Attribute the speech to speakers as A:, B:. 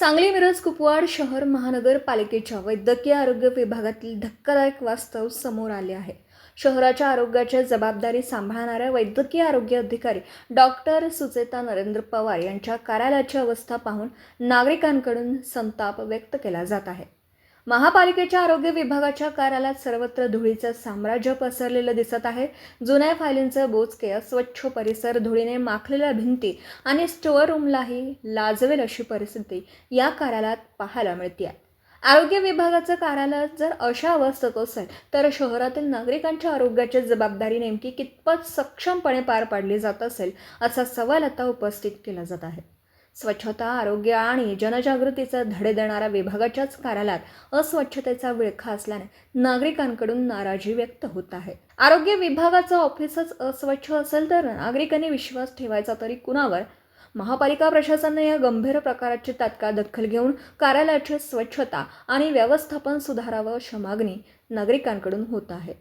A: सांगली मिरज कुपवाड शहर महानगरपालिकेच्या वैद्यकीय आरोग्य विभागातील धक्कादायक वास्तव समोर आले आहे. शहराच्या आरोग्याची जबाबदारी सांभाळणाऱ्या वैद्यकीय आरोग्य अधिकारी डॉक्टर सुचेता नरेंद्र पवार यांच्या कार्यालयाची अवस्था पाहून नागरिकांकडून संताप व्यक्त केला जात आहे. महापालिकेच्या आरोग्य विभागाच्या कार्यालयात सर्वत्र धुळीचं साम्राज्य पसरलेलं दिसत आहे. जुन्या फायलींचं बोचके, अस्वच्छ परिसर, धुळीने माखलेल्या भिंती आणि स्टोअर रूमलाही लाजवेल अशी परिस्थिती या कार्यालयात पाहायला मिळते. आरोग्य विभागाचं कार्यालय जर अशा अवस्थेत असेल तर शहरातील नागरिकांच्या आरोग्याची जबाबदारी नेमकी कितपत सक्षमपणे पार पाडली जात असेल असा सवाल आता उपस्थित केला जात आहे. स्वच्छता, आरोग्य आणि जनजागृतीचे धडे देणाऱ्या विभागाच्याच कार्यालयात अस्वच्छतेचा विळखा असल्याने नागरिकांकडून नाराजी व्यक्त होत आहे. आरोग्य विभागाचं ऑफिसच अस्वच्छ असेल तर नागरिकांनी विश्वास ठेवायचा तरी कुणावर? महापालिका प्रशासनाने या गंभीर प्रकाराची तात्काळ दखल घेऊन कार्यालयाची स्वच्छता आणि व्यवस्थापन सुधारावं अशी मागणी नागरिकांकडून होत आहे.